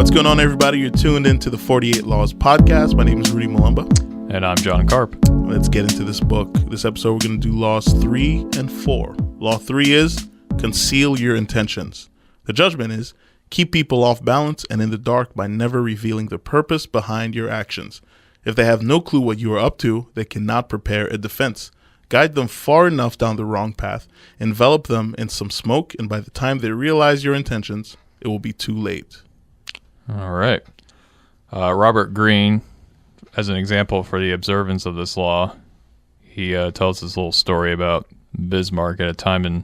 What's going on, everybody? You're tuned into the 48 Laws podcast. My name is Rudy Malumba. And I'm John Karp. Let's get into this book. This episode, we're going to do Laws 3 and 4. Law 3 is conceal your intentions. The judgment is keep people off balance and in the dark by never revealing the purpose behind your actions. If they have no clue what you are up to, they cannot prepare a defense. Guide them far enough down the wrong path, envelop them in some smoke, and by the time they realize your intentions, it will be too late. All right. Robert Greene, as an example for the observance of this law, he tells this little story about Bismarck at a time in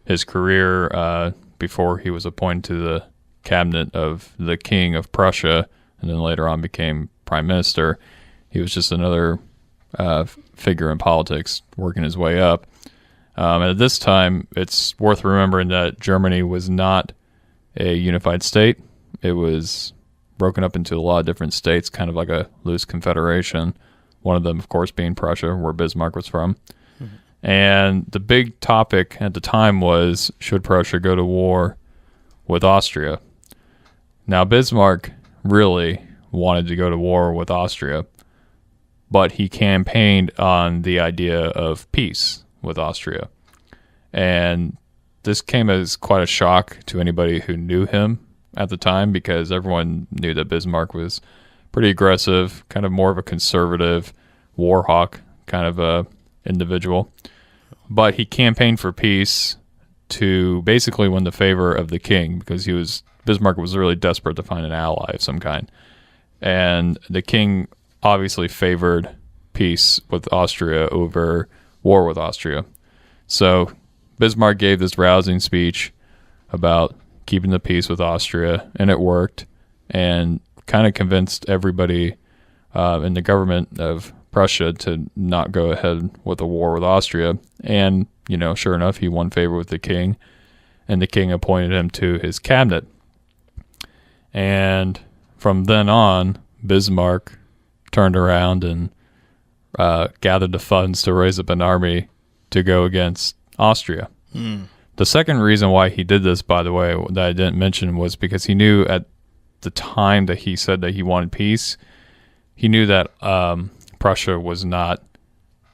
his career before he was appointed to the cabinet of the King of Prussia and then later on became prime minister. He was just another figure in politics working his way up. And at this time, it's worth remembering that Germany was not a unified state. It was broken up into a lot of different states, kind of like a loose confederation. One of them, of course, being Prussia, where Bismarck was from. Mm-hmm. And the big topic at the time was, should Prussia go to war with Austria? Now, Bismarck really wanted to go to war with Austria, but he campaigned on the idea of peace with Austria. And this came as quite a shock to anybody who knew him at the time, because everyone knew that Bismarck was pretty aggressive, kind of more of a conservative, war hawk kind of a individual. But he campaigned for peace to basically win the favor of the king, because Bismarck was really desperate to find an ally of some kind. And the king obviously favored peace with Austria over war with Austria. So Bismarck gave this rousing speech about keeping the peace with Austria, and it worked, and kind of convinced everybody in the government of Prussia to not go ahead with a war with Austria. And, sure enough, he won favor with the king, and the king appointed him to his cabinet. And from then on, Bismarck turned around and gathered the funds to raise up an army to go against Austria. The second reason why he did this, by the way, that I didn't mention, was because he knew at the time that he said that he wanted peace, he knew that Prussia was not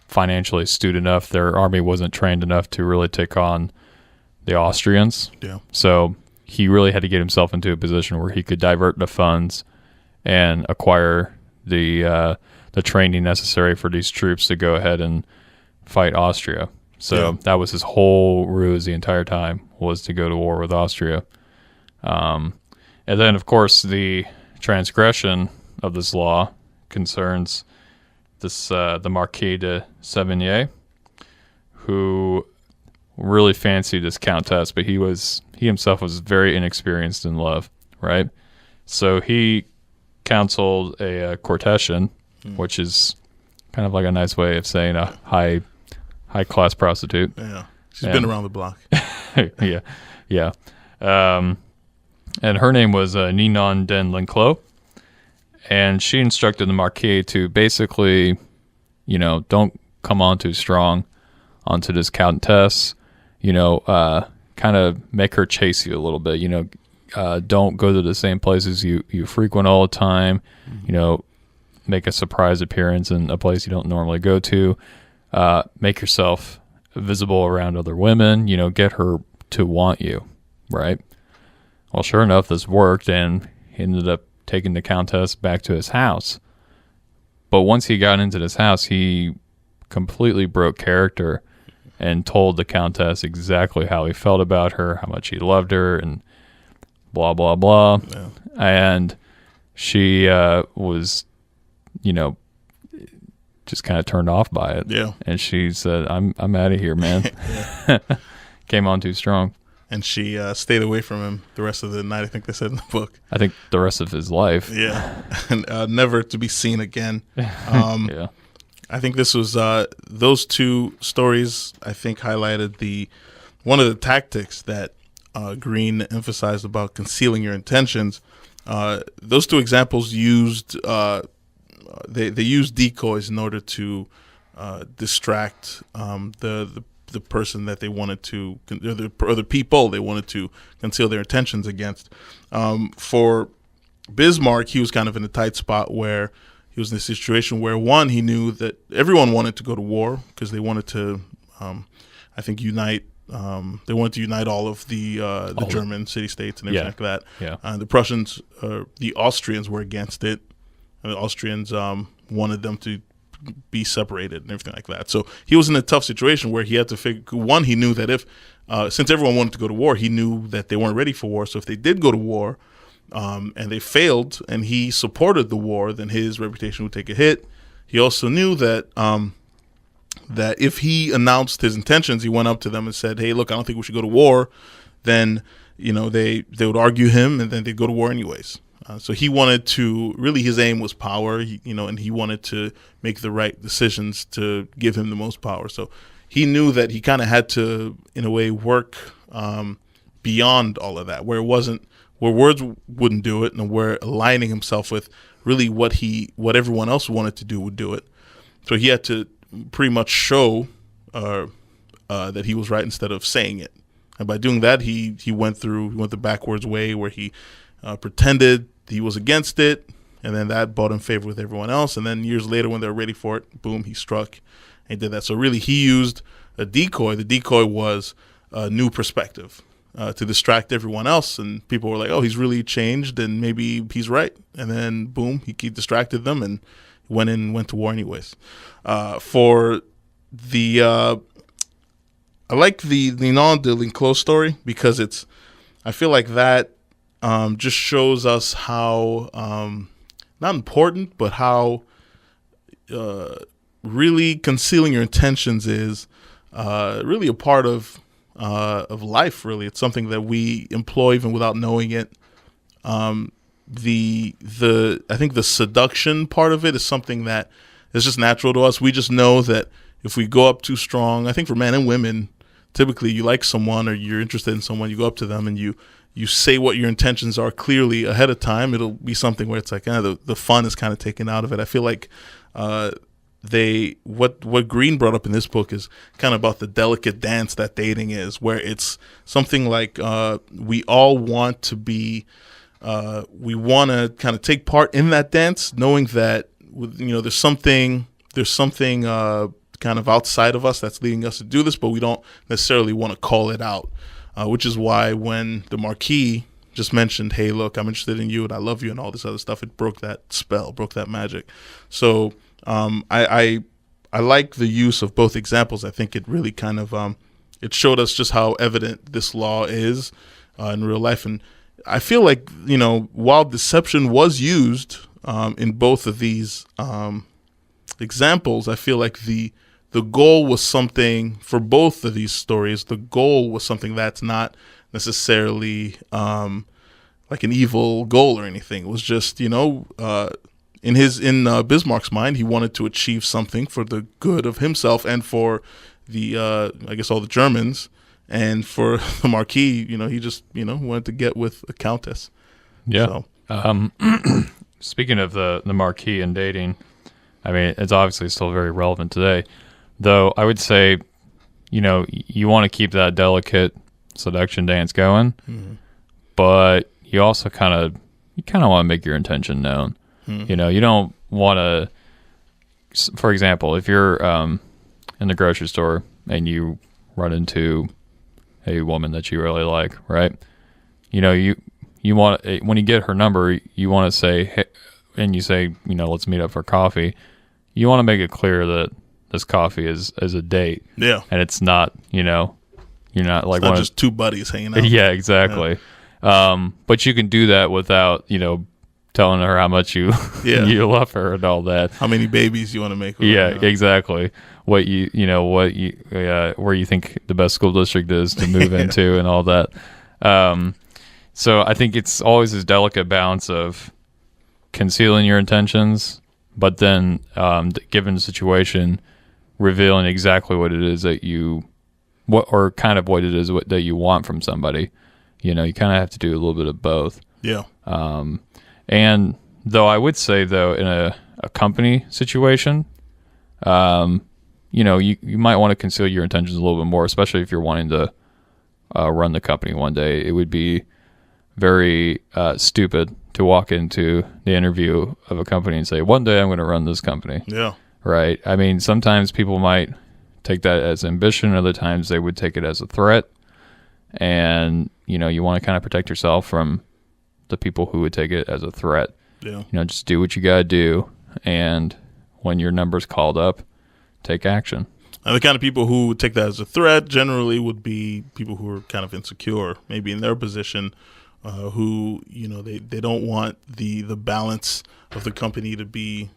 financially astute enough. Their army wasn't trained enough to really take on the Austrians. Yeah. So he really had to get himself into a position where he could divert the funds and acquire the training necessary for these troops to go ahead and fight Austria. So that was his whole ruse the entire time, was to go to war with Austria. And then, of course, the transgression of this law concerns the Marquis de Sévigné, who really fancied this countess, but he himself was very inexperienced in love, right? So he counseled a courtesan, which is kind of like a nice way of saying a high-class prostitute. Yeah, she's been around the block. yeah. And her name was Ninon den Lenclos, and she instructed the Marquis to basically, don't come on too strong onto this countess, kind of make her chase you a little bit, don't go to the same places you frequent all the time, make a surprise appearance in a place you don't normally go to. Make yourself visible around other women, get her to want you, right? Well, sure enough, this worked, and he ended up taking the countess back to his house. But once he got into this house, he completely broke character and told the countess exactly how he felt about her, how much he loved her, and blah, blah, blah. Yeah. And she was, just kind of turned off by it. Yeah. And she said, I'm out of here, man. Came on too strong. And she stayed away from him the rest of the night, I think they said in the book. I think the rest of his life. Yeah. And never to be seen again. Yeah. I think this was, those two stories, I think, highlighted one of the tactics that Greene emphasized about concealing your intentions. Those two examples used, they used decoys in order to distract the person that they wanted to, or the people they wanted to conceal their intentions against. For Bismarck, he was kind of in a tight spot where he was in a situation where, one, he knew that everyone wanted to go to war because they wanted to, I think, unite. They wanted to unite all of the German city-states and everything like that. Yeah. The Prussians, the Austrians were against it. And the Austrians wanted them to be separated and everything like that. So he was in a tough situation where he had to figure, one, he knew that if, since everyone wanted to go to war, he knew that they weren't ready for war. So if they did go to war and they failed and he supported the war, then his reputation would take a hit. He also knew that that if he announced his intentions, he went up to them and said, hey, look, I don't think we should go to war, then, they would argue him and then they'd go to war anyways. So he wanted to, really his aim was power, and he wanted to make the right decisions to give him the most power. So he knew that he kind of had to, in a way, work beyond all of that, where words wouldn't do it, and where aligning himself with really what everyone else wanted to do would do it. So he had to pretty much show that he was right instead of saying it. And by doing that, he went the backwards way where he pretended he was against it, and then that brought him favor with everyone else. And then years later, when they were ready for it, boom, he struck and he did that. So really, he used a decoy. The decoy was a new perspective to distract everyone else, and people were like, oh, he's really changed, and maybe he's right. And then boom, he distracted them and went to war anyways. For the I like the Ninon de L'Enclos story because I feel like that just shows us how not important, but how really concealing your intentions is really a part of life. Really, it's something that we employ even without knowing it. I think the seduction part of it is something that is just natural to us. We just know that if we go up too strong, I think for men and women, typically you like someone or you're interested in someone, you go up to them and you say what your intentions are clearly ahead of time. It'll be something where it's like the fun is kind of taken out of it. I feel like what Green brought up in this book is kind of about the delicate dance that dating is, where it's something like we all want to be, we want to kind of take part in that dance, knowing that there's something kind of outside of us that's leading us to do this, but we don't necessarily want to call it out. Which is why when the Marquis just mentioned, hey, look, I'm interested in you and I love you and all this other stuff, it broke that spell, broke that magic. So I like the use of both examples. I think it really kind of it showed us just how evident this law is in real life. And I feel like, while deception was used in both of these examples, I feel like the goal was something, for both of these stories, the goal was something that's not necessarily like an evil goal or anything. It was just, in Bismarck's mind, he wanted to achieve something for the good of himself and for the, I guess, all the Germans. And for the Marquis, he just, wanted to get with a countess. Yeah. So. Speaking of the Marquis and dating, I mean, it's obviously still very relevant today. Though I would say, you want to keep that delicate seduction dance going, but you also kind of want to make your intention known. You don't want to, for example, if you're in the grocery store and you run into a woman that you really like, right? You want, when you get her number, you want to say, hey, and you say, let's meet up for coffee. You want to make it clear that this coffee is a date. Yeah. And it's not, you're not like, it's not just two buddies hanging out. Yeah, exactly. Yeah. But you can do that without, telling her how much you you love her and all that. How many babies you want to make with her. her, exactly. Where you think the best school district is to move into and all that. So I think it's always this delicate balance of concealing your intentions, but then given the situation, revealing exactly what it is that what it is that you want from somebody. You kind of have to do a little bit of both. Yeah. And though I would say, though, in a company situation, you might want to conceal your intentions a little bit more, especially if you're wanting to run the company one day. It would be very stupid to to walk into the interview of a company and say, one day I'm going to run this company. Yeah. Right. I mean, sometimes people might take that as ambition. Other times they would take it as a threat. And, you want to kind of protect yourself from the people who would take it as a threat. Yeah. Just do what you got to do. And when your number's called up, take action. And the kind of people who would take that as a threat generally would be people who are kind of insecure, maybe in their position, who, they don't want the balance of the company to be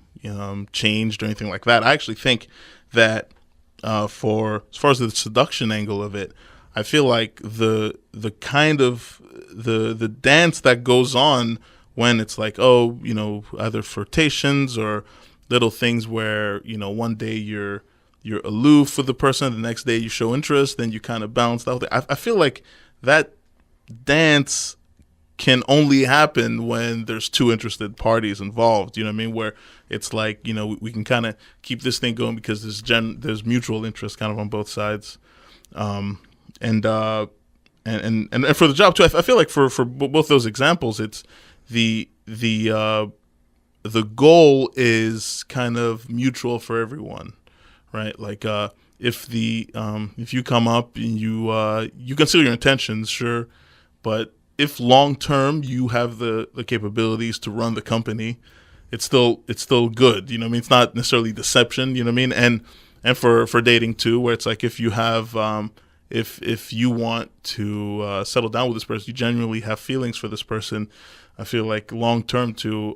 changed or anything like that. I actually think that for as far as the seduction angle of it, I feel like the kind of the dance that goes on when it's like, either flirtations or little things where, one day you're aloof with the person, the next day you show interest, then you kind of bounce out. I feel like that dance can only happen when there's two interested parties involved. You know what I mean? Where it's like, we can kind of keep this thing going because there's mutual interest kind of on both sides. And for the job too, I feel like for both those examples, it's the goal is kind of mutual for everyone, right? Like if you come up and you conceal your intentions, sure, but if long term you have the capabilities to run the company, it's still good. You know what I mean? It's not necessarily deception. You know what I mean? And for dating too, where it's like if you have if you want to settle down with this person, you genuinely have feelings for this person. I feel like long term too,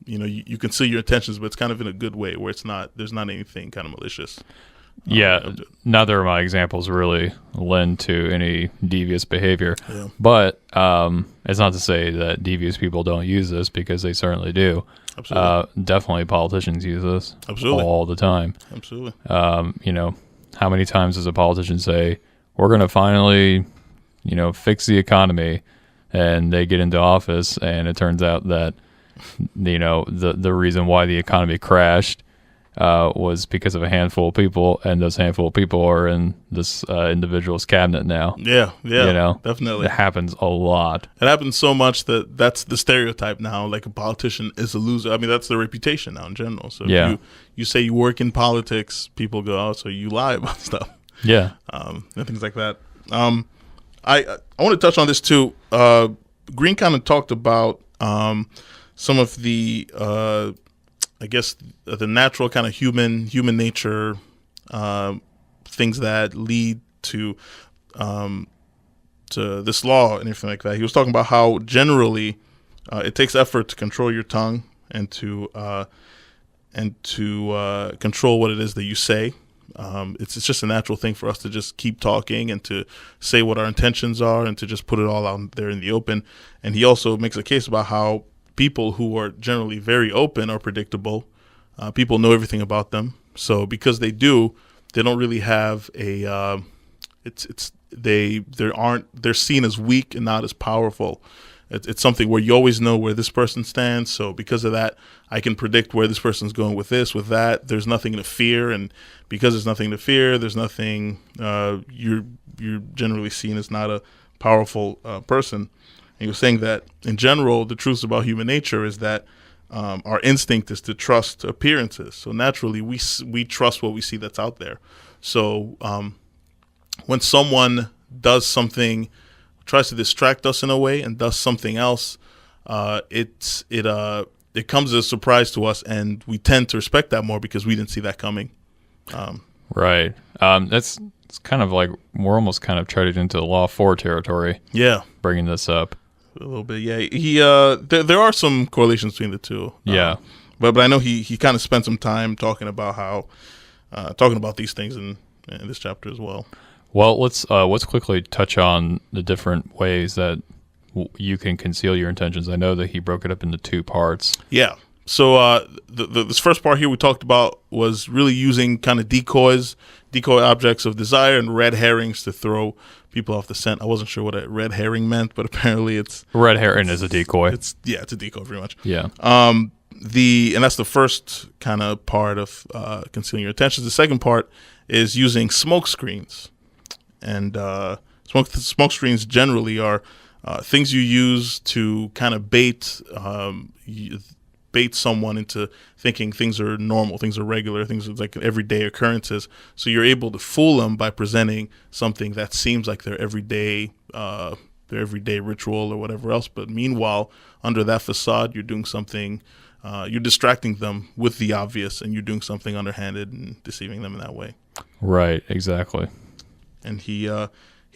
you can see your intentions, but it's kind of in a good way where there's not anything kind of malicious. Yeah, neither of my examples really lend to any devious behavior. Yeah. But it's not to say that devious people don't use this, because they certainly do. Absolutely. Definitely politicians use this. Absolutely. All the time. Absolutely. How many times does a politician say, we're going to finally, fix the economy, and they get into office and it turns out that, the reason why the economy crashed was because of a handful of people, and those handful of people are in this individual's cabinet now. Yeah, definitely. It happens a lot. It happens so much that's the stereotype now. Like a politician is a loser. I mean, that's the reputation now in general. So if you say you work in politics, people go, oh, so you lie about stuff. Yeah. And things like that. I want to touch on this too. Green kind of talked about some of the I guess the natural kind of human nature things that lead to this law and everything like that. He was talking about how generally it takes effort to control your tongue and to control what it is that you say. It's just a natural thing for us to just keep talking and to say what our intentions are and to just put it all out there in the open. And he also makes a case about how people who are generally very open are predictable. People know everything about them. So because they do, they don't really have a they're seen as weak and not as powerful. It's something where you always know where this person stands. So because of that, I can predict where this person's going with this, with that. There's nothing to fear, and because there's nothing to fear, there's nothing. You're generally seen as not a powerful person. And you're saying that in general, the truth about human nature is that our instinct is to trust appearances. So naturally, we trust what we see that's out there. So when someone does something, tries to distract us in a way, and does something else, it comes as a surprise to us, and we tend to respect that more because we didn't see that coming. Right. It's kind of like we're almost kind of treaded into Law 4 territory. Yeah. Bringing this up. A little bit, yeah. He there are some correlations between the two. Yeah. But I know he kind of spent some time talking about these things in this chapter as well. Well, let's quickly touch on the different ways that you can conceal your intentions. I know that he broke it up into two parts. Yeah. So this first part here we talked about was really using kind of decoy objects of desire and red herrings to throw people off the scent. I wasn't sure what a red herring meant, but apparently it's red herring is a decoy. It's a decoy pretty much. Yeah. And that's the first kind of part of concealing your intentions. The second part is using smoke screens, and smoke screens generally are things you use to kind of bait someone into thinking things are normal, things are regular, things are like everyday occurrences. So you're able to fool them by presenting something that seems like their everyday ritual or whatever else. But meanwhile, under that facade, you're doing something. You're distracting them with the obvious, and you're doing something underhanded and deceiving them in that way. Right. Exactly. And he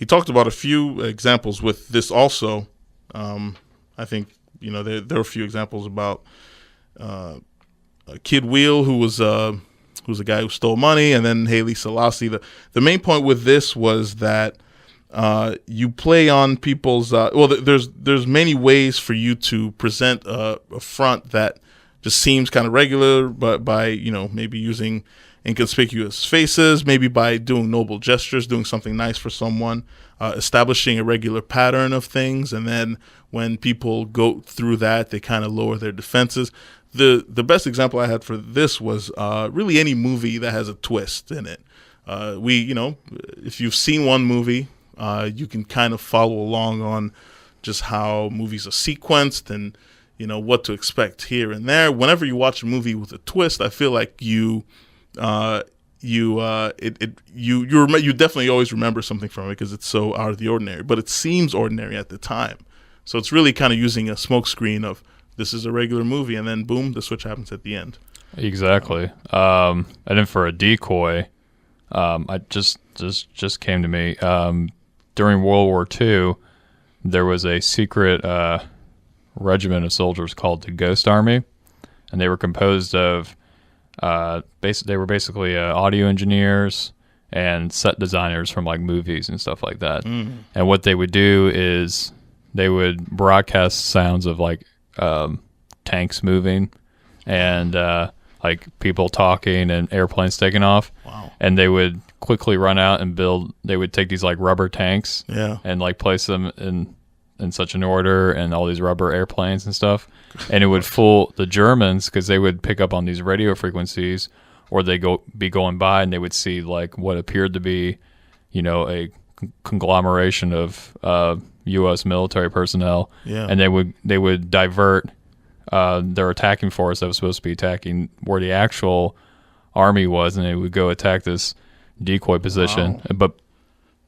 talked about a few examples with this also. I think there are a few examples about Kid Wheel, who was a guy who stole money, and then Haile Selassie. The main point with this was that you play on people's. There's many ways for you to present a front that just seems kind of regular, but by maybe using inconspicuous faces, maybe by doing noble gestures, doing something nice for someone, establishing a regular pattern of things, and then when people go through that, they kind of lower their defenses. The best example I had for this was really any movie that has a twist in it. If you've seen one movie, you can kind of follow along on just how movies are sequenced and what to expect here and there. Whenever you watch a movie with a twist, I feel like you definitely always remember something from it because it's so out of the ordinary, but it seems ordinary at the time. So it's really kind of using a smokescreen of this is a regular movie, and then boom, the switch happens at the end. Exactly. And then for a decoy, I just came to me during World War II. There was a secret regiment of soldiers called the Ghost Army, and they were composed of they were basically audio engineers and set designers from like movies and stuff like that. And what they would do is they would broadcast sounds of like tanks moving and like people talking and airplanes taking off. Wow. And they would quickly run out and they would take these like rubber tanks and like place them in such an order and all these rubber airplanes and stuff. And it would fool the Germans because they would pick up on these radio frequencies, or they be going by and they would see like what appeared to be, a conglomeration of U.S. military personnel. Yeah. And they would divert their attacking force that was supposed to be attacking where the actual army was, and they would go attack this decoy position. Wow. But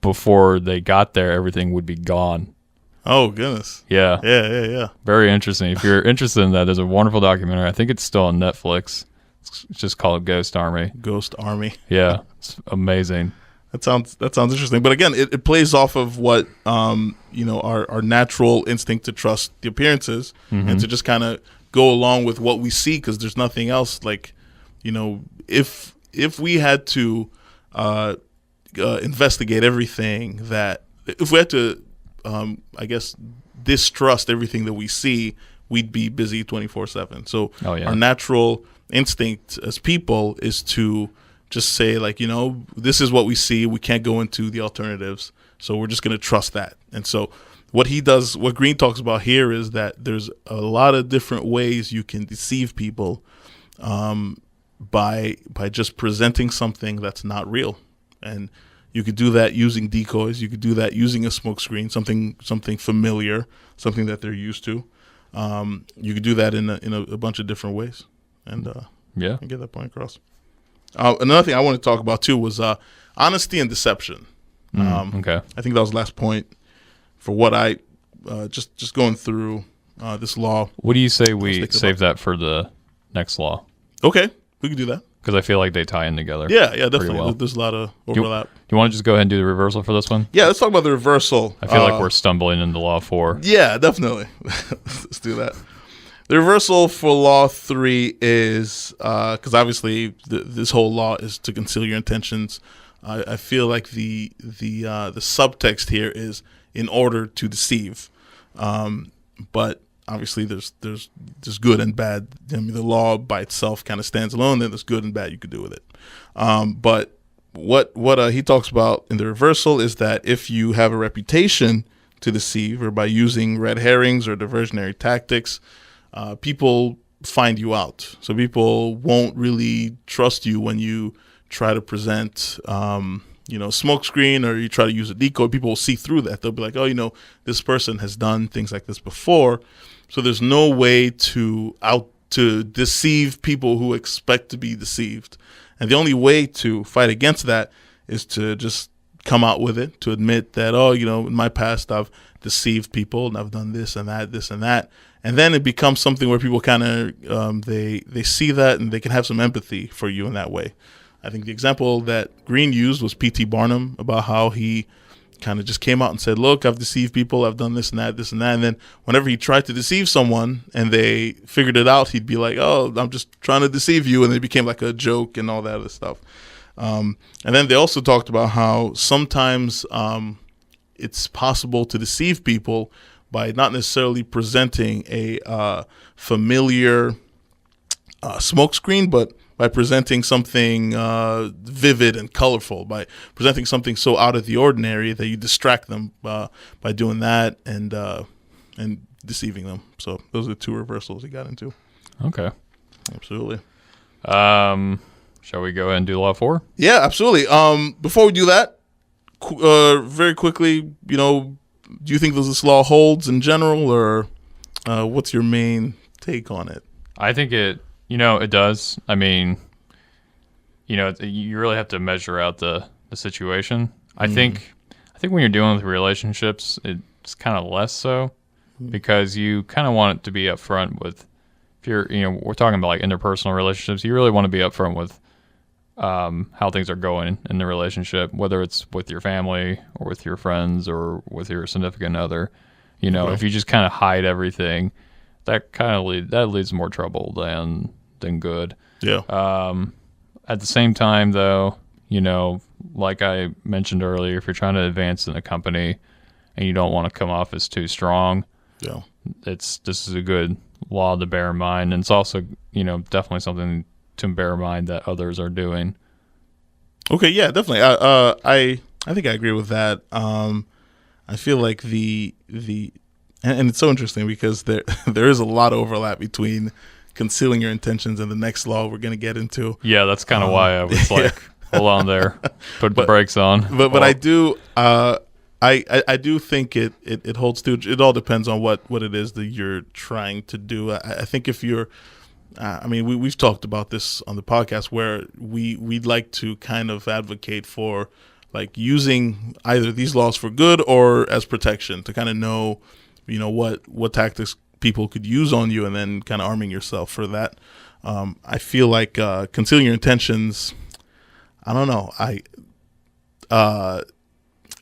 before they got there, everything would be gone. Oh, goodness. Yeah. Yeah. Very interesting. If you're interested in that, there's a wonderful documentary. I think it's still on Netflix. It's just called Ghost Army. Ghost Army. Yeah. It's amazing. That sounds interesting. But again, it plays off of what, our natural instinct to trust the appearances and to just kind of go along with what we see because there's nothing else. Like, if we had to investigate everything if we had to, distrust everything that we see, we'd be busy 24/7. So our natural instinct as people is to just say like, this is what we see. We can't go into the alternatives. So we're just going to trust that. And so what Green talks about here is that there's a lot of different ways you can deceive people by just presenting something that's not real. And you could do that using decoys. You could do that using a smokescreen, something familiar, something that they're used to. You could do that in a bunch of different ways, and get that point across. Another thing I want to talk about too was honesty and deception. Okay, I think that was the last point for what I just going through this law. What do you say we save that for the next law? Okay, we can do that. Because I feel like they tie in together. Yeah, definitely. Well. There's a lot of overlap. Do you want to just go ahead and do the reversal for this one? Yeah, let's talk about the reversal. I feel like we're stumbling into Law 4. Yeah, definitely. Let's do that. The reversal for Law 3 is, because obviously this whole law is to conceal your intentions. I feel like the subtext here is in order to deceive. But obviously, there's good and bad. I mean, the law by itself kind of stands alone. Then there's good and bad you could do with it. But what he talks about in the reversal is that if you have a reputation to deceive, or by using red herrings or diversionary tactics, people find you out. So people won't really trust you when you try to present, smoke screen, or you try to use a decoy, people will see through that. They'll be like, oh, this person has done things like this before. So there's no way to deceive people who expect to be deceived. And the only way to fight against that is to just come out with it, to admit that, in my past I've deceived people and I've done this and that. And then it becomes something where people kind of, they see that and they can have some empathy for you in that way. I think the example that Green used was P.T. Barnum, about how he kind of just came out and said, look, I've deceived people, I've done this and that. And then whenever he tried to deceive someone and they figured it out, he'd be like, oh, I'm just trying to deceive you. And it became like a joke and all that other stuff. And then they also talked about how sometimes it's possible to deceive people by not necessarily presenting a familiar smokescreen, but by presenting something vivid and colorful, by presenting something so out of the ordinary that you distract them by doing that and deceiving them. So those are the two reversals he got into. Okay. Absolutely. Shall we go ahead and do Law 4? Yeah, absolutely. Before we do that, very quickly, do you think this law holds in general, or what's your main take on it? I think it does. I mean, you really have to measure out the situation. I think when you're dealing with relationships, it's kind of less so, because you kind of want it to be upfront with, if you're, we're talking about like interpersonal relationships, you really want to be upfront with how things are going in the relationship, whether it's with your family or with your friends or with your significant other. If you just kind of hide everything, that kind of leads to more trouble than good. Yeah. At the same time, though, like I mentioned earlier, if you're trying to advance in a company and you don't want to come off as too strong, yeah, this is a good law to bear in mind, and it's also definitely something to bear in mind that others are doing. Okay, yeah, definitely. I think I agree with that. I feel like the and it's so interesting because there is a lot of overlap between concealing your intentions and the next law we're going to get into. Yeah, that's kind of why I was like, hold on there, put the brakes on. But I do I do think it holds to. It all depends on what it is that you're trying to do. I think if you're we've talked about this on the podcast, where we'd like to kind of advocate for like using either these laws for good or as protection, to kind of know, what tactics people could use on you, and then kind of arming yourself for that. I feel like concealing your intentions, I don't know.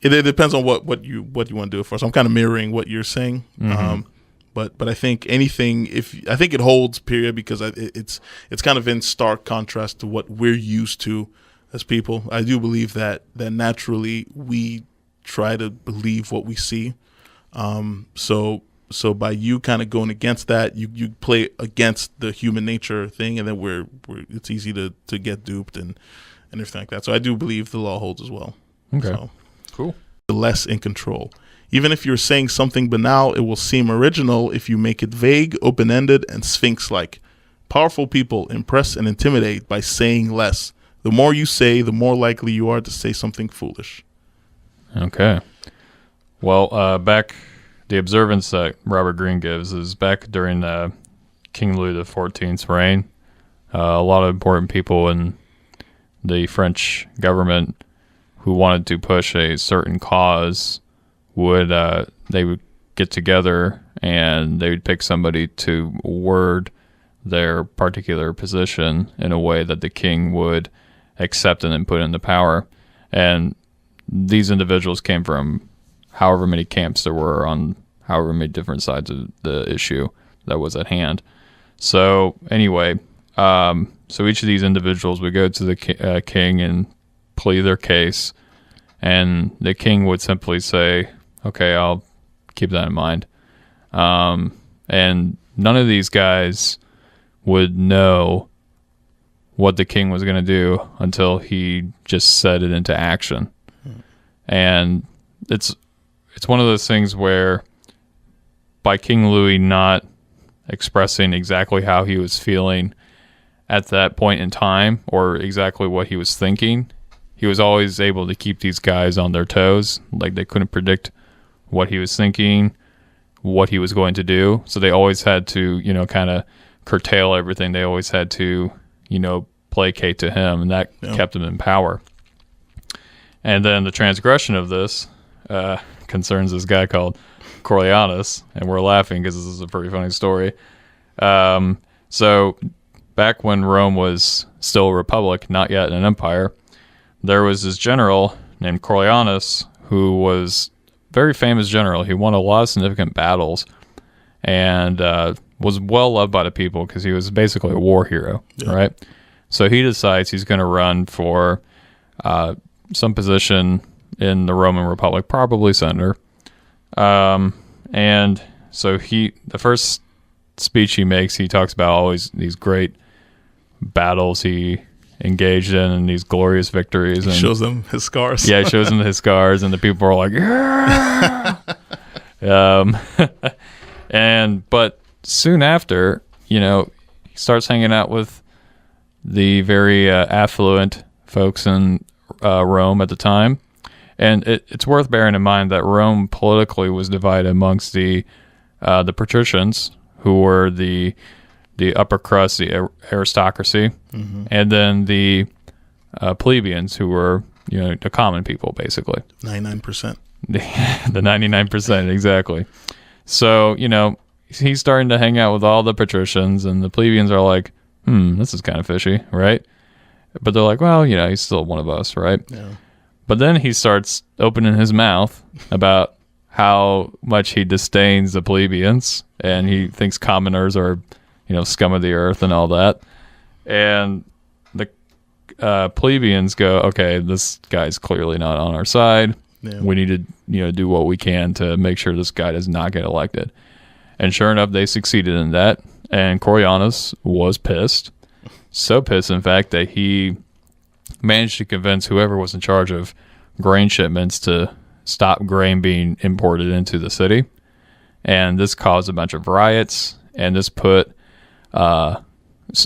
It depends on what you want to do it for. So I'm kind of mirroring what you're saying. Mm-hmm. But I think anything, I think it holds, period, because it's kind of in stark contrast to what we're used to as people. I do believe that naturally we try to believe what we see. So by you kind of going against that, you play against the human nature thing, and then it's easy to get duped and everything like that. So I do believe the law holds as well. Okay, so, cool. Less in control. Even if you're saying something banal, it will seem original if you make it vague, open-ended, and sphinx-like. Powerful people impress and intimidate by saying less. The more you say, the more likely you are to say something foolish. Okay. Well, back the observance that Robert Greene gives is back during King Louis XIV's reign. A lot of important people in the French government who wanted to push a certain cause would get together and they would pick somebody to word their particular position in a way that the king would accept and then put into power. And these individuals came from however many camps there were on however many different sides of the issue that was at hand. So anyway, so each of these individuals would go to the king and plead their case, and the king would simply say, okay, I'll keep that in mind. And none of these guys would know what the king was going to do until he just set it into action. And it's one of those things where by King Louis not expressing exactly how he was feeling at that point in time or exactly what he was thinking, he was always able to keep these guys on their toes. Like, they couldn't predict what he was thinking, what he was going to do. So they always had to, kind of curtail everything. They always had to, placate to him, and that kept him in power. And then the transgression of this concerns this guy called Coriolanus, and we're laughing because this is a pretty funny story. So back when Rome was still a republic, not yet an empire, there was this general named Coriolanus who was a very famous general. He won a lot of significant battles and was well loved by the people because he was basically a war hero, right? So he decides he's going to run for some position in the Roman Republic, probably senator. And so the first speech he makes, he talks about all these great battles he engaged in and these glorious victories. He and shows them his scars. Yeah, he shows them his scars, and the people are like, yeah! But soon after, he starts hanging out with the very affluent folks in Rome at the time. And it's worth bearing in mind that Rome politically was divided amongst the patricians, who were the upper crust, the aristocracy, and then the plebeians, who were the common people, basically. 99%. The 99%, exactly. So he's starting to hang out with all the patricians, and the plebeians are like, this is kind of fishy, right? But they're like, well, he's still one of us, right? Yeah. But then he starts opening his mouth about how much he disdains the plebeians, and he thinks commoners are, scum of the earth and all that. And the plebeians go, okay, this guy's clearly not on our side. Yeah. We need to, do what we can to make sure this guy does not get elected. And sure enough, they succeeded in that. And Coriolanus was pissed. So pissed, in fact, that he managed to convince whoever was in charge of grain shipments to stop grain being imported into the city. And this caused a bunch of riots, and this put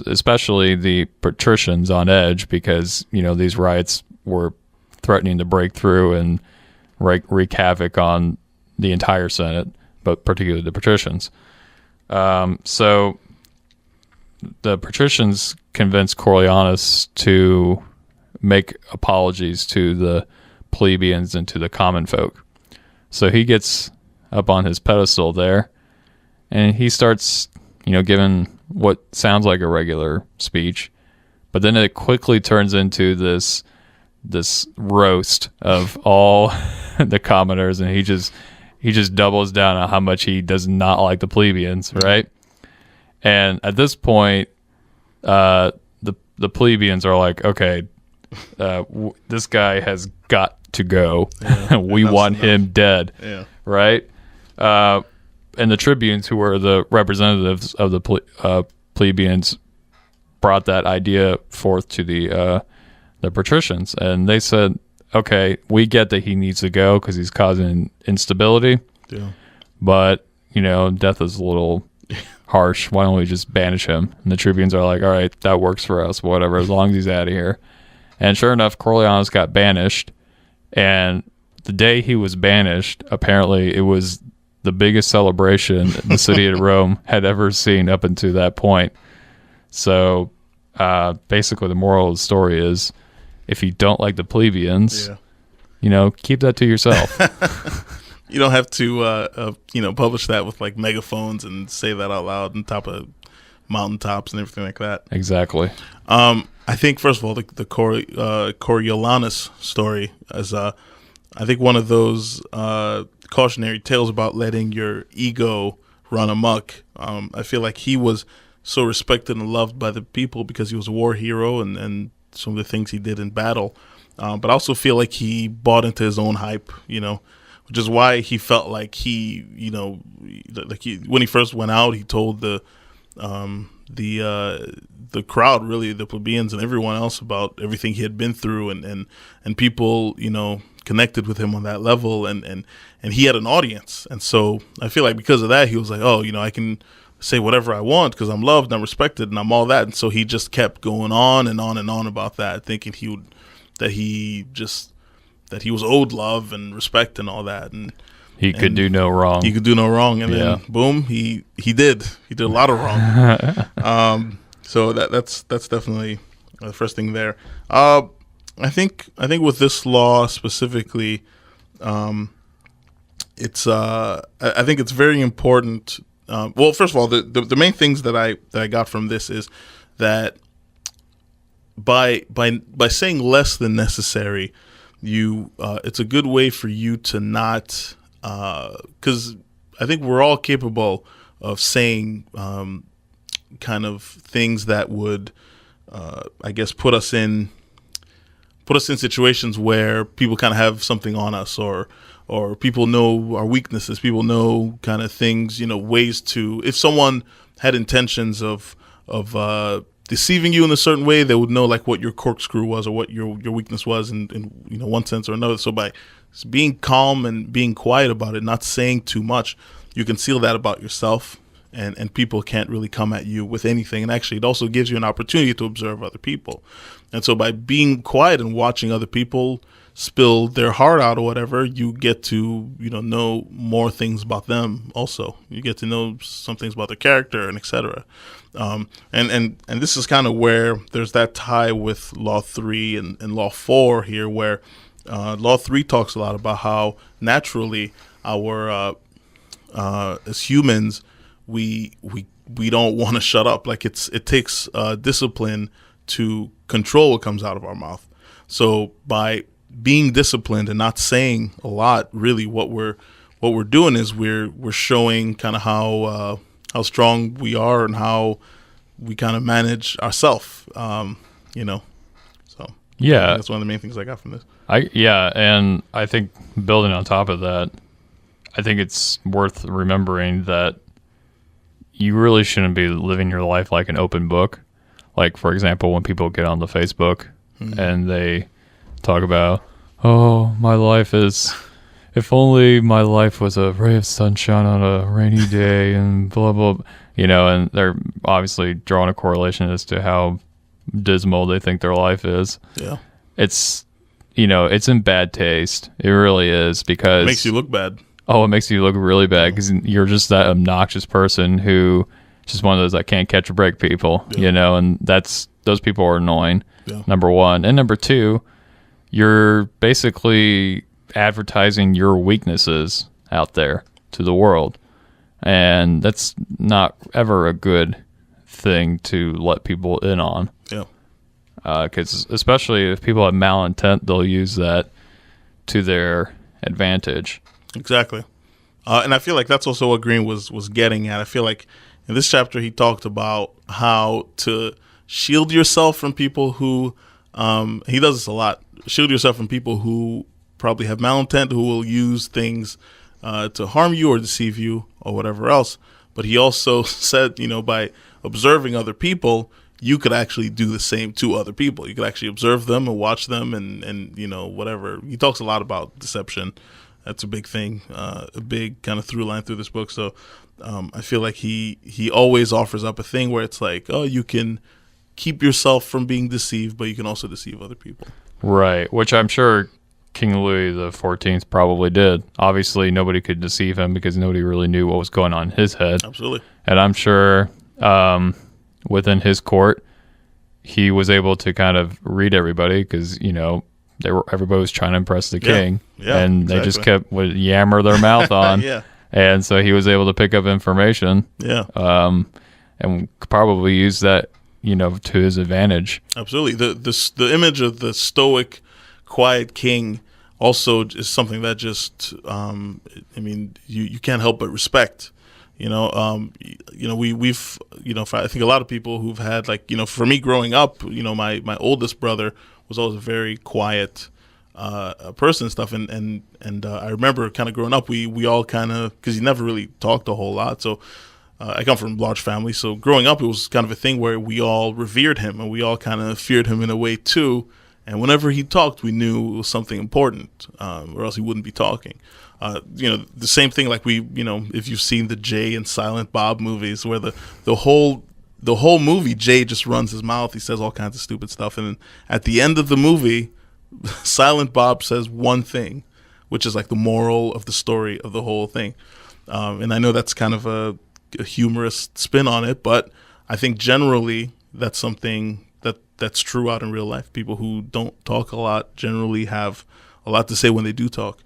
especially the patricians on edge because, these riots were threatening to break through and wreak havoc on the entire Senate, but particularly the patricians. So the patricians convinced Coriolanus to make apologies to the plebeians and to the common folk. So he gets up on his pedestal there, and he starts, giving what sounds like a regular speech, but then it quickly turns into this roast of all the commoners, and he just doubles down on how much he does not like the plebeians, right? And at this point, the plebeians are like, okay, this guy has got to go. Yeah, we want him dead, right? And the tribunes, who were the representatives of the plebeians, brought that idea forth to the patricians, and they said, okay, we get that he needs to go because he's causing instability, but death is a little harsh. Why don't we just banish him? And the tribunes are like, all right, that works for us, whatever, as long as he's out of here. And sure enough, Coriolanus got banished, and the day he was banished, apparently it was the biggest celebration the city of Rome had ever seen up until that point. So basically the moral of the story is, if you don't like the plebeians, keep that to yourself. You don't have to, publish that with like megaphones and say that out loud on top of mountaintops and everything like that. Exactly. I think, first of all, the Coriolanus story is, I think, one of those cautionary tales about letting your ego run amok. I feel like he was so respected and loved by the people because he was a war hero and some of the things he did in battle. But I also feel like he bought into his own hype, which is why he felt like when he first went out, he told the crowd, really, the plebeians and everyone else, about everything he had been through, and people, connected with him on that level, and he had an audience. And so I feel like because of that, he was like, oh, I can say whatever I want because I'm loved and I'm respected and I'm all that. And so he just kept going on and on and on about that, thinking he was owed love and respect and all that, and he could do no wrong. He could do no wrong, and then boom, he did a lot of wrong. So that's definitely the first thing there. I think with this law specifically, it's I think it's very important. Well, first of all, the main things that I got from this is that by saying less than necessary, it's a good way for you to not, because I think we're all capable of saying kind of things that would, I guess, put us in situations where people kind of have something on us, or people know our weaknesses, people know kind of things, ways to, if someone had intentions of deceiving you in a certain way, they would know like what your corkscrew was or what your weakness was in one sense or another. So by being calm and being quiet about it, not saying too much, you conceal that about yourself, and people can't really come at you with anything. And actually, it also gives you an opportunity to observe other people. And so by being quiet and watching other people spill their heart out or whatever, you get to know more things about them. Also, you get to know some things about their character and etc. And this is kind of where there's that tie with Law 3 and Law 4 here, where Law 3 talks a lot about how naturally our as humans we don't want to shut up. Like it takes discipline to control what comes out of our mouth. So by being disciplined and not saying a lot, really what we're doing is we're showing kind of how strong we are and how we kind of manage ourselves. So yeah, that's one of the main things I got from this. And I think building on top of that, I think it's worth remembering that you really shouldn't be living your life like an open book. Like, for example, when people get on the Facebook and they talk about, oh, my life is, if only my life was a ray of sunshine on a rainy day and blah, blah, blah, and they're obviously drawing a correlation as to how dismal they think their life is. Yeah. It's, it's in bad taste. It really is, because it makes you look bad. Oh, it makes you look really bad because you're just that obnoxious person who just one of those that can't catch a break people, and those people are annoying. Yeah. Number one. And number two, you're basically advertising your weaknesses out there to the world. And that's not ever a good thing to let people in on. Yeah. Because especially if people have malintent, they'll use that to their advantage. Exactly. And I feel like that's also what Green was getting at. I feel like in this chapter he talked about how to shield yourself from people who, he does this a lot, shield yourself from people who probably have malintent, who will use things to harm you or deceive you or whatever else. But he also said, by observing other people, you could actually do the same to other people. You could actually observe them and watch them and whatever. He talks a lot about deception. That's a big thing, a big kind of through line through this book. So I feel like he always offers up a thing where it's like, oh, you can keep yourself from being deceived, but you can also deceive other people. Right, which I'm sure King Louis XIV probably did. Obviously, nobody could deceive him because nobody really knew what was going on in his head. Absolutely. And I'm sure within his court, he was able to kind of read everybody because, everybody was trying to impress the king, and they just would yammer their mouth on. Yeah. And so he was able to pick up information. Yeah. And probably use that, to his advantage. Absolutely. The image of the stoic, quiet king also is something that just, you can't help but respect. We've, I think a lot of people who've had for me growing up, my oldest brother was always a very quiet person and stuff. And I remember kind of growing up, we all kind of, because he never really talked a whole lot. So I come from a large family. So growing up, it was kind of a thing where we all revered him and we all kind of feared him in a way too. And whenever he talked, we knew it was something important, or else he wouldn't be talking. The same thing like if you've seen the Jay and Silent Bob movies where the whole movie, Jay just runs his mouth. He says all kinds of stupid stuff. And at the end of the movie, Silent Bob says one thing, which is like the moral of the story of the whole thing. And I know that's kind of a humorous spin on it, but I think generally that's something that's true out in real life. People who don't talk a lot generally have a lot to say when they do talk.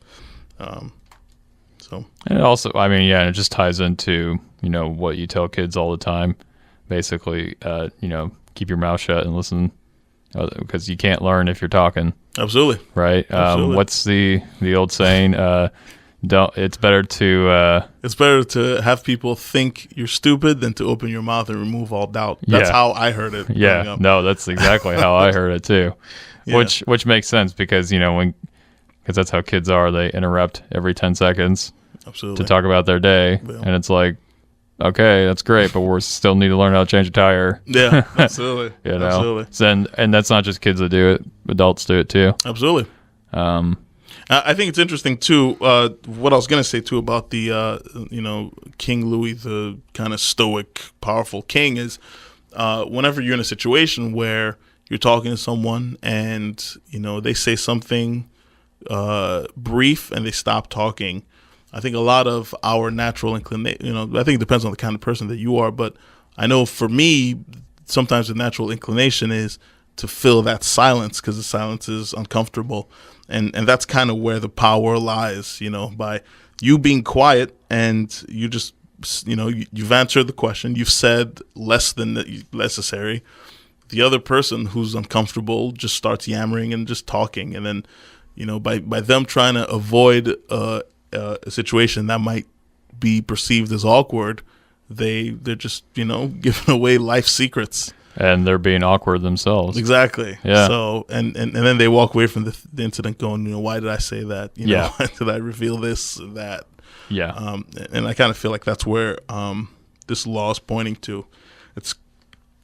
So, and also, I mean, yeah, it just ties into, what you tell kids all the time. Basically, keep your mouth shut and listen, because you can't learn if you're talking. Absolutely. Right. Absolutely. What's the old saying? It's better to have people think you're stupid than to open your mouth and remove all doubt. That's how I heard it. Yeah. No, that's exactly how I heard it too. Yeah. Which makes sense because that's how kids are. They interrupt every 10 seconds Absolutely. to talk about their day, and it's like, okay, that's great, but we still need to learn how to change a tire. Yeah, absolutely. Absolutely. And that's not just kids that do it; adults do it too. Absolutely. I think it's interesting too. What I was going to say too about the King Louis, the kind of stoic, powerful king, is whenever you're in a situation where you're talking to someone and they say something brief and they stop talking. I think a lot of our natural inclination, I think it depends on the kind of person that you are, but I know for me, sometimes the natural inclination is to fill that silence because the silence is uncomfortable. And that's kind of where the power lies, by you being quiet and you just, you've answered the question, you've said less than necessary. The other person who's uncomfortable just starts yammering and just talking. And then, by them trying to avoid a situation that might be perceived as awkward, they're just, giving away life secrets. And they're being awkward themselves. Exactly. Yeah. So, and then they walk away from the incident going, why did I say that? Why did I reveal this, that? Yeah. And I kind of feel like that's where this law is pointing to. It's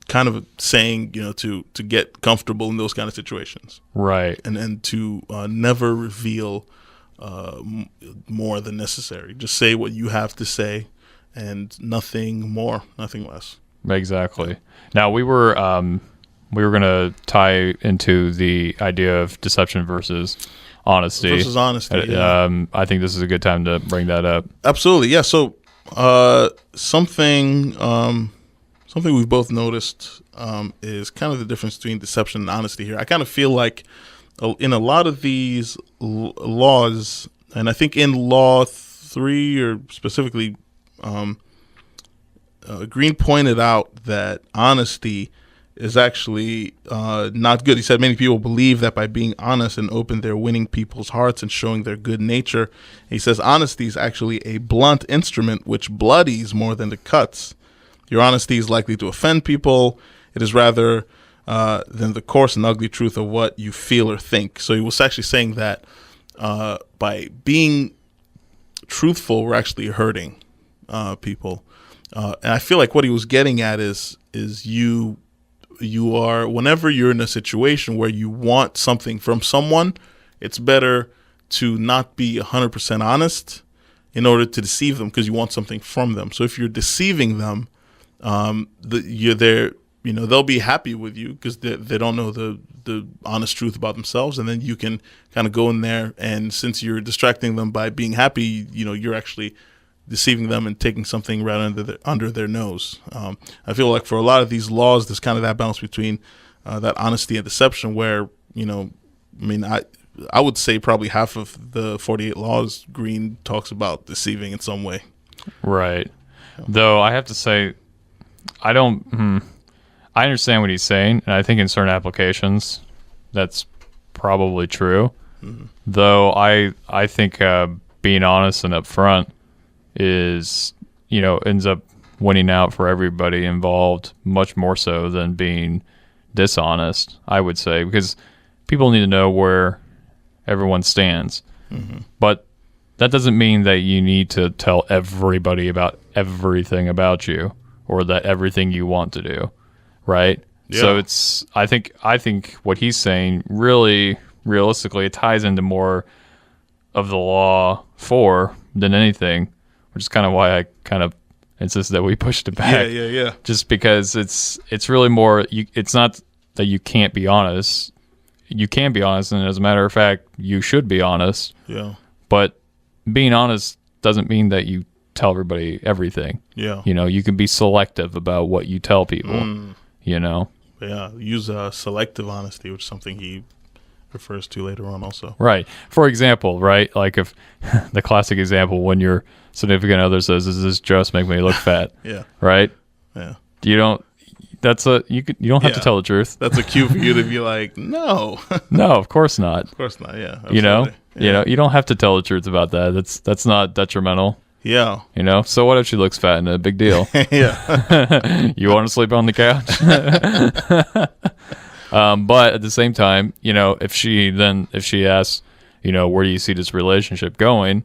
kind of saying, to get comfortable in those kind of situations. Right. And to never reveal more than necessary. Just say what you have to say and nothing more, nothing less. Exactly. Now we were going to tie into the idea of deception versus honesty. I think this is a good time to bring that up. Absolutely. Yeah. So something we've both noticed is kind of the difference between deception and honesty here. I kind of feel like in a lot of these laws, and I think in Law 3 or specifically, Green pointed out that honesty is actually not good. He said many people believe that by being honest and open, they're winning people's hearts and showing their good nature. He says honesty is actually a blunt instrument which bloodies more than it cuts. Your honesty is likely to offend people. It is rather than the coarse and ugly truth of what you feel or think. So he was actually saying that by being truthful, we're actually hurting people. And I feel like what he was getting at is you are, whenever you're in a situation where you want something from someone, it's better to not be 100% honest in order to deceive them because you want something from them. So if you're deceiving them, they'll be happy with you because they don't know the honest truth about themselves, and then you can kind of go in there, and since you're distracting them by being happy, you're actually deceiving them and taking something right under their nose. I feel like for a lot of these laws, there's kind of that balance between that honesty and deception where, I would say probably half of the 48 laws Green talks about deceiving in some way. Right. Though I have to say, I understand what he's saying, and I think in certain applications that's probably true. Mm-hmm. Though I think being honest and upfront is, ends up winning out for everybody involved much more so than being dishonest, I would say, because people need to know where everyone stands. Mm-hmm. But that doesn't mean that you need to tell everybody about everything about you or that everything you want to do, right? Yeah. So I think what he's saying really realistically it ties into more of the law 4 than anything, which is kind of why I kind of insist that we pushed it back. Yeah. Just because it's really more. It's not that you can't be honest. you can be honest, and as a matter of fact, you should be honest. Yeah. But being honest doesn't mean that you tell everybody everything. Yeah. You know, you can be selective about what you tell people. You know. Yeah. Use selective honesty, which is something he refers to later on also. Right. For example, right? Like if the classic example when your significant other says, "Does this dress make me look fat?" Yeah. Right? Yeah. You don't have to tell the truth. That's a cue for you to be like, no. No, of course not. Of course not. Yeah. Absolutely. You know? Yeah. You know, you don't have to tell the truth about that. That's not detrimental. Yeah. You know? So what if she looks fat and a big deal? Yeah. You want to sleep on the couch? But at the same time, you know, if she asks, you know, where do you see this relationship going?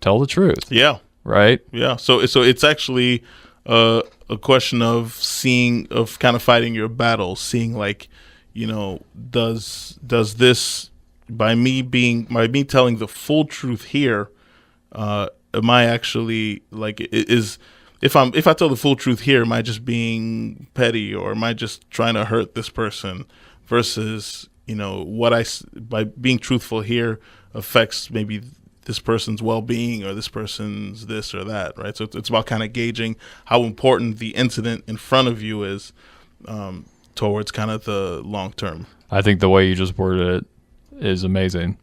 Tell the truth. Yeah. Right? Yeah. So it's actually a question of kind of fighting your battles, seeing like, you know, does this by me telling the full truth here, am I actually like if I tell the full truth here, am I just being petty, or am I just trying to hurt this person? Versus, you know, by being truthful here affects maybe this person's well-being or this person's this or that, right? So it's about kind of gauging how important the incident in front of you is towards kind of the long term. I think the way you just worded it is amazing.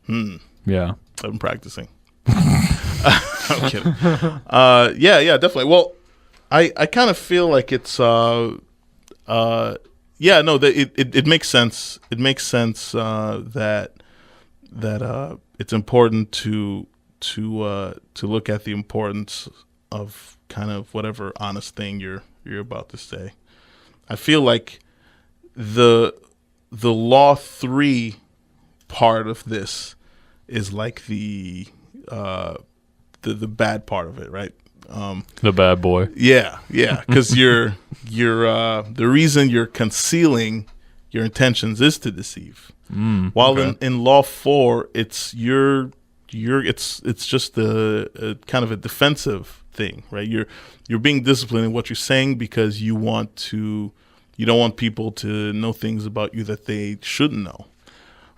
Yeah. I've been practicing. I'm kidding. Yeah, definitely. Well, I kind of feel like it's it makes sense. It makes sense that it's important to look at the importance of kind of whatever honest thing you're about to say. I feel like the law 3 part of this is like the bad part of it, right? The bad boy. Yeah, because the reason you're concealing your intentions is to deceive. While in law 4, it's it's just a kind of a defensive thing, right? You're being disciplined in what you're saying because you don't want people to know things about you that they shouldn't know.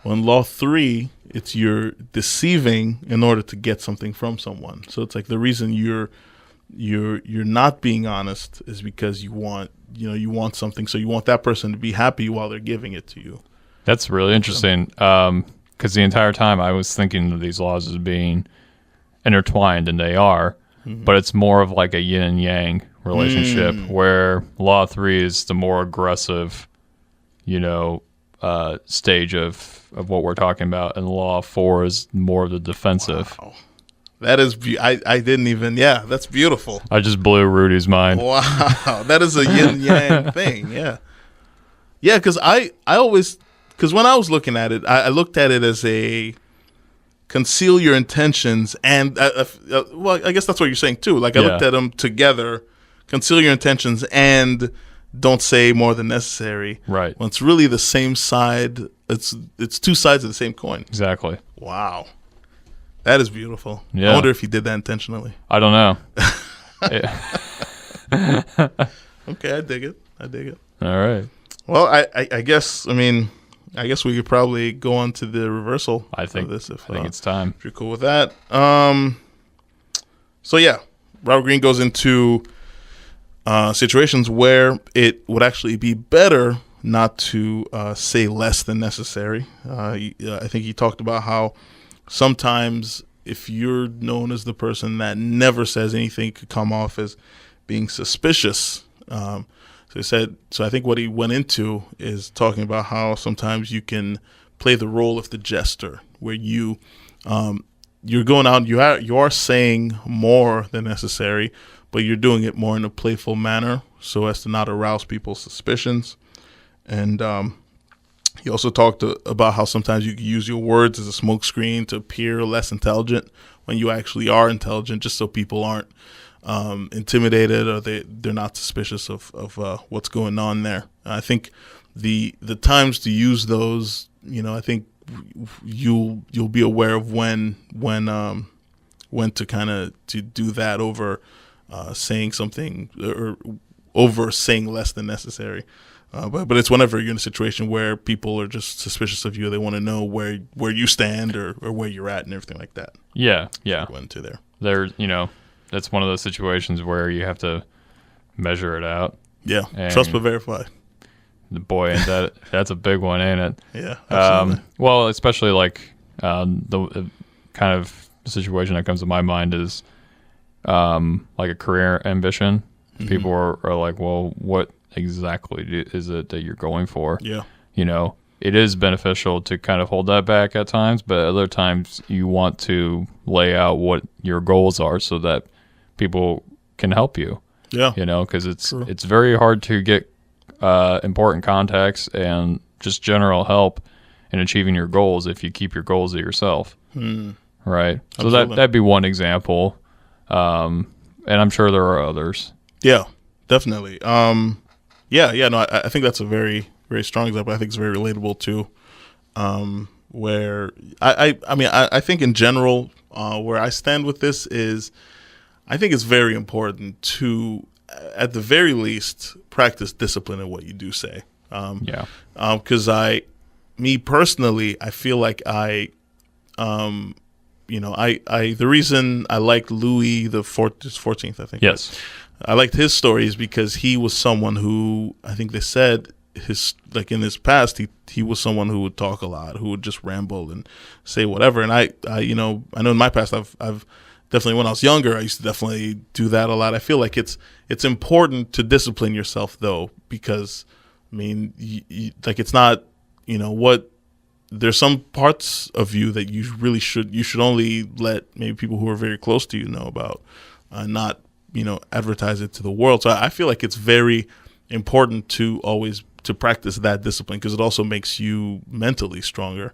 Well, in law 3, it's you're deceiving in order to get something from someone. So it's like the reason you're not being honest is because you want something, so you want that person to be happy while they're giving it to you. That's really interesting, because the entire time I was thinking of these laws as being intertwined, and they are, but it's more of like a yin and yang relationship, where law 3 is the more aggressive, you know, stage of what we're talking about, and law 4 is more of the defensive. Wow. That is, I didn't even, that's beautiful. I just blew Rudy's mind. Wow, that is a yin yang thing, yeah. Yeah, because because when I was looking at it, I looked at it as a conceal your intentions, and well, I guess that's what you're saying too. Like I looked at them together, conceal your intentions and don't say more than necessary. Right. Well, it's really the same side. It's two sides of the same coin. Exactly. Wow. That is beautiful. Yeah. I wonder if he did that intentionally. I don't know. Okay, I dig it. All right. Well, I guess we could probably go on to the reversal of this. I think it's time. If you're cool with that. So yeah, Robert Greene goes into situations where it would actually be better not to say less than necessary. I think he talked about how sometimes if you're known as the person that never says anything, it could come off as being suspicious. So I think what he went into is talking about how sometimes you can play the role of the jester, where you're going out, you are saying more than necessary, but you're doing it more in a playful manner so as to not arouse people's suspicions. And he also talked about how sometimes you can use your words as a smokescreen to appear less intelligent when you actually are intelligent, just so people aren't intimidated or they're not suspicious of what's going on there. I think the times to use those, I think you'll be aware of when to kind of to do that over saying something or over saying less than necessary. But it's whenever you're in a situation where people are just suspicious of you, they want to know where you stand or where you're at and everything like that. Yeah. Go into there. That's one of those situations where you have to measure it out. Yeah, And trust but verify. Boy, and that's a big one, ain't it? Yeah, absolutely. Well, especially like the kind of situation that comes to my mind is like a career ambition. Mm-hmm. People are like, well, what exactly is it that you're going for? Yeah. It is beneficial to kind of hold that back at times, but other times you want to lay out what your goals are so that people can help you. Yeah. Because it's very hard to get important contacts and just general help in achieving your goals if you keep your goals to yourself. Right? So that'd be one example. And I'm sure there are others. Yeah, definitely. No, I think that's a very, very strong example. I think it's very relatable too. Where I think in general, where I stand with this is, I think it's very important to, at the very least, practice discipline in what you do say. Because me personally, I feel like the reason I liked Louis the 14th, I think. Yes. Right? I liked his stories because he was someone who, I think they said in his past, he was someone who would talk a lot, who would just ramble and say whatever. And I know in my past, I've definitely, when I was younger, I used to definitely do that a lot. I feel like it's important to discipline yourself though, because it's not, there's some parts of you that you should only let maybe people who are very close to you know about, not, advertise it to the world. So I feel like it's very important to always to practice that discipline, because it also makes you mentally stronger.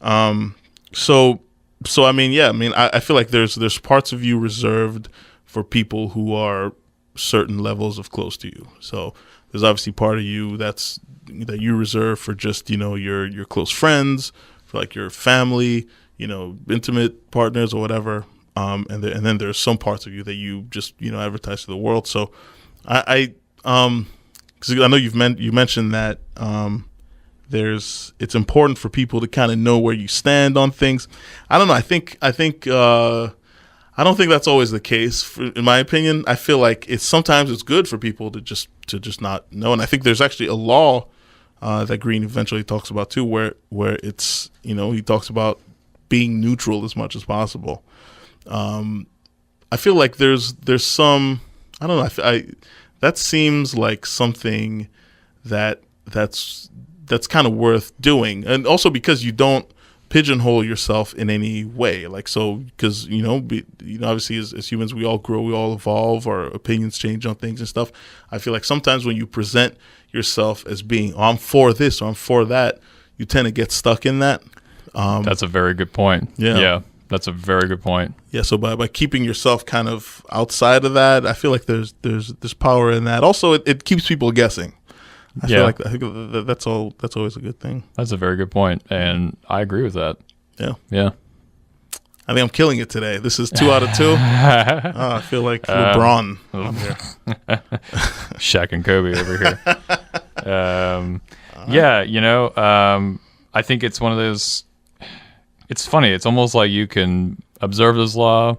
I feel like there's parts of you reserved for people who are certain levels of close to you. So there's obviously part of you that you reserve for just, your close friends, for like your family, intimate partners or whatever. And then there's some parts of you that you just, advertise to the world. So because I know you mentioned that it's important for people to kind of know where you stand on things. I don't know. I don't think that's always the case. In my opinion, I feel like sometimes it's good for people to just not know. And I think there's actually a law that Green eventually talks about too, where it's, he talks about being neutral as much as possible. I feel like there's some, I don't know. That seems like something that's kind of worth doing, and also because you don't pigeonhole yourself in any way. Like, so, because obviously as humans, we all grow, we all evolve, our opinions change on things and stuff. I feel like sometimes when you present yourself as being, I'm for this or I'm for that, you tend to get stuck in that. That's a very good point. Yeah. That's a very good point. Yeah, so by keeping yourself kind of outside of that, I feel like there's power in that. Also, it keeps people guessing. I feel like that's always a good thing. That's a very good point, and I agree with that. Yeah. I think I'm killing it today. This is 2 out of 2. I feel like LeBron up here. Shaq and Kobe over here. I think it's one of those. It's funny. It's almost like you can observe this law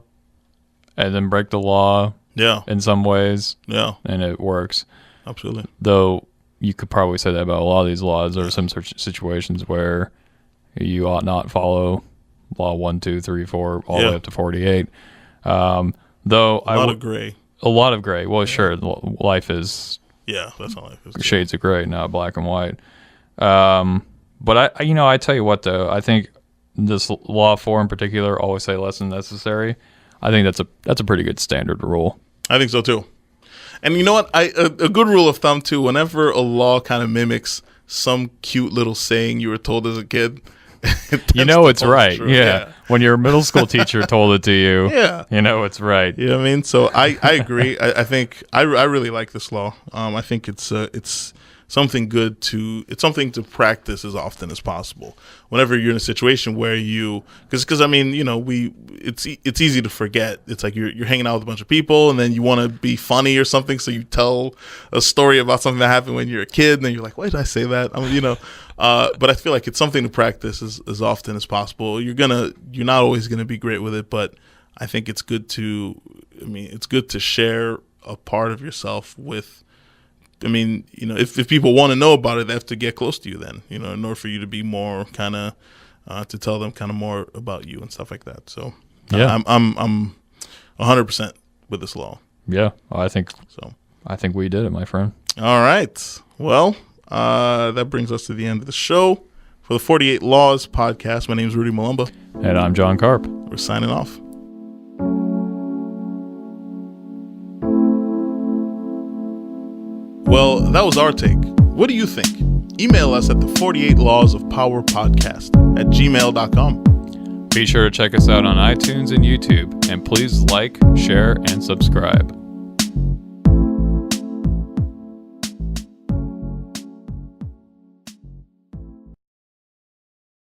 and then break the law. Yeah. In some ways. Yeah. And it works. Absolutely. Though you could probably say that about a lot of these laws. There are some situations where you ought not follow law 1, 2, 3, 4, all the way up to 48. Though a lot of gray. A lot of gray. Well, sure. Life is. Yeah, that's how life is. Shades of gray, not black and white. But I tell you what though, I think this law 4 in particular, always say less than necessary. I think that's a pretty good standard rule. I think so too. And you know what? A good rule of thumb too, whenever a law kind of mimics some cute little saying you were told as a kid, it's right. Yeah. When your middle school teacher told it to you, it's right. You know what I mean? So I agree. I think I really like this law. I think it's something to practice as often as possible. Whenever you're in a situation where because I mean, it's easy to forget. It's like you're hanging out with a bunch of people, and then you want to be funny or something, so you tell a story about something that happened when you're a kid, and then you're like, why did I say that? I mean, but I feel like it's something to practice as often as possible. You're not always gonna be great with it, but I think it's good to share a part of yourself with. I mean, if people want to know about it, they have to get close to you then, in order for you to be more kind of, to tell them kind of more about you and stuff like that. So yeah, I'm 100% with this law. Yeah, I think we did it, my friend. All right. Well, that brings us to the end of the show. For the 48 Laws podcast, my name is Rudy Malumba. And I'm John Karp. We're signing off. Well, that was our take. What do you think? Email us at the 48 Laws of Power podcast at gmail.com. Be sure to check us out on iTunes and YouTube, and please like, share, and subscribe.